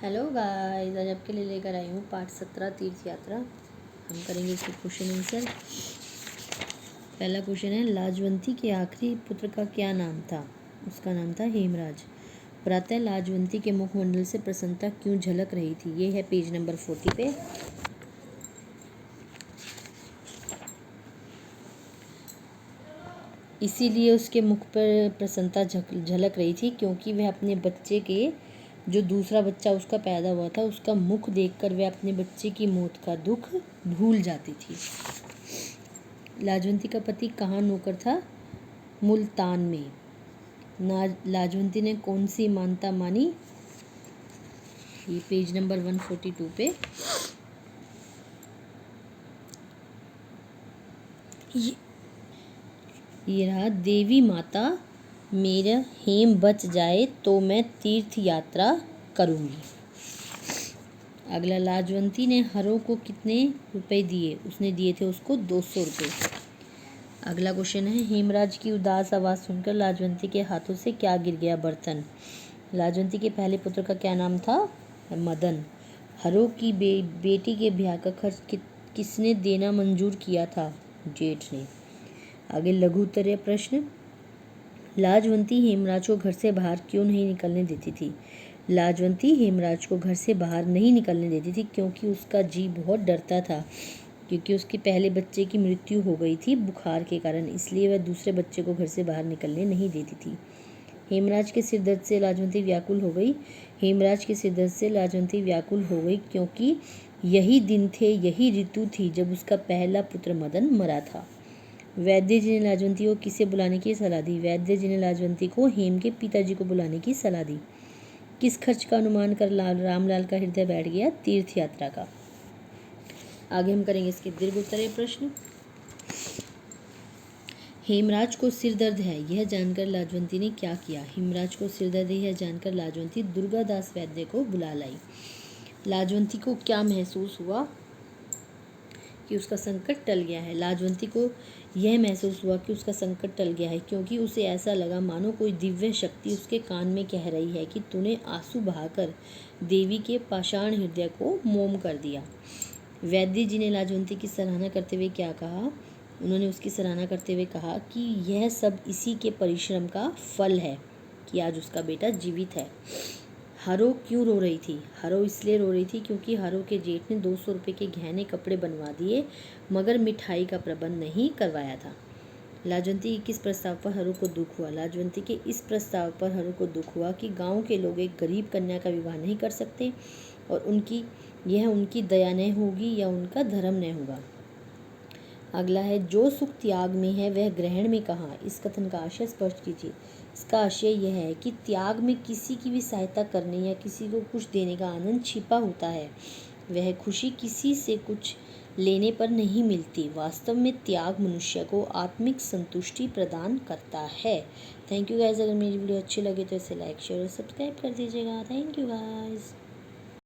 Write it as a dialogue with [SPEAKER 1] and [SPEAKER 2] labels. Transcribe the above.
[SPEAKER 1] Hello guys, आज आपके लिए लेकर आई हूँ पाठ 17 तीर्थ यात्रा। हम करेंगे इसके क्वेश्चन आंसर। पहला क्वेश्चन है, लाजवंती के आखिरी पुत्र का क्या नाम था? उसका नाम था हेमराज। प्रातः लाजवंती के मुखमंडल से प्रसन्नता क्यों झलक रही थी? ये है पेज नंबर 40 पे। इसीलिए उसके मुख पर प्रसन्नता झलक रही थी क्योंकि वह अपने बच्चे के, जो दूसरा बच्चा उसका पैदा हुआ था, उसका मुख देखकर वह अपने बच्चे की मौत का दुख भूल जाती थी। लाजवंती का पति कहाँ नौकर था? मुल्तान में। लाजवंती ने कौन सी मानता मानी? ये पेज नंबर 142 पे। ये रहा, देवी माता मेरा हेम बच जाए तो मैं तीर्थ यात्रा करूंगी। अगला, लाजवंती ने हरों को कितने रुपए दिए? उसने दिए थे उसको 200 रुपये। अगला क्वेश्चन है, हेमराज की उदास आवाज़ सुनकर लाजवंती के हाथों से क्या गिर गया? बर्तन। लाजवंती के पहले पुत्र का क्या नाम था? मदन। हरों की बेटी के ब्याह का खर्च किसने देना मंजूर किया था? जेठ ने। आगे लघु उत्तरीय प्रश्न, लाजवंती हेमराज को घर से बाहर क्यों नहीं निकलने देती थी? लाजवंती हेमराज को घर से बाहर नहीं निकलने देती थी क्योंकि उसका जी बहुत डरता था, क्योंकि उसके पहले बच्चे की मृत्यु हो गई थी बुखार के कारण, इसलिए वह दूसरे बच्चे को घर से बाहर निकलने नहीं देती थी। हेमराज के सिरदर्द से लाजवंती व्याकुल हो गई। हेमराज के सिरदर्द से लाजवंती व्याकुल हो गई क्योंकि यही दिन थे, यही ऋतु थी जब उसका पहला पुत्र मदन मरा था। वैद्य जी ने लाजवंती को किसे बुलाने की सलाह दी? वैद्य जी ने लाजवंती को हेम के पिताजी को बुलाने की सलाह दी। किस खर्च का अनुमान कर रामलाल का हृदय बैठ गया? तीर्थ यात्रा का। आगे हम करेंगे इसके दीर्घ उत्तरीय प्रश्न। हेमराज को सिर दर्द है, यह जानकर लाजवंती ने क्या किया? हेमराज को सिर दर्द है यह जानकर लाजवंती दुर्गादास वैद्य को बुला लाई। लाजवंती को क्या महसूस हुआ? कि उसका संकट टल गया है। लाजवंती को यह महसूस हुआ कि उसका संकट टल गया है क्योंकि उसे ऐसा लगा मानो कोई दिव्य शक्ति उसके कान में कह रही है कि तूने आंसू बहाकर देवी के पाषाण हृदय को मोम कर दिया। वैद्य जी ने लाजवंती की सराहना करते हुए क्या कहा? उन्होंने उसकी सराहना करते हुए कहा कि यह सब इसी के परिश्रम का फल है कि आज उसका बेटा जीवित है। हरो क्यों रो रही थी? हरो इसलिए रो रही थी क्योंकि हरो के जेठ ने 200 रुपये के गहने कपड़े बनवा दिए मगर मिठाई का प्रबंध नहीं करवाया था। लाजवंती के किस प्रस्ताव पर हरो को दुख हुआ? लाजवंती के इस प्रस्ताव पर हरो को दुख हुआ कि गांव के लोग एक गरीब कन्या का विवाह नहीं कर सकते और यह उनकी दया न होगी या उनका धर्म न होगा। अगला है, जो सुख त्याग में है वह ग्रहण में कहाँ? इस कथन का आशय स्पष्ट कीजिए। इसका आशय यह है कि त्याग में किसी की भी सहायता करने या किसी को कुछ देने का आनंद छिपा होता है। वह खुशी किसी से कुछ लेने पर नहीं मिलती। वास्तव में त्याग मनुष्य को आत्मिक संतुष्टि प्रदान करता है। Thank you guys. अगर मेरी वीडियो अच्छी लगे तो इसे लाइक शेयर और सब्सक्राइब कर दीजिएगा। Thank you guys.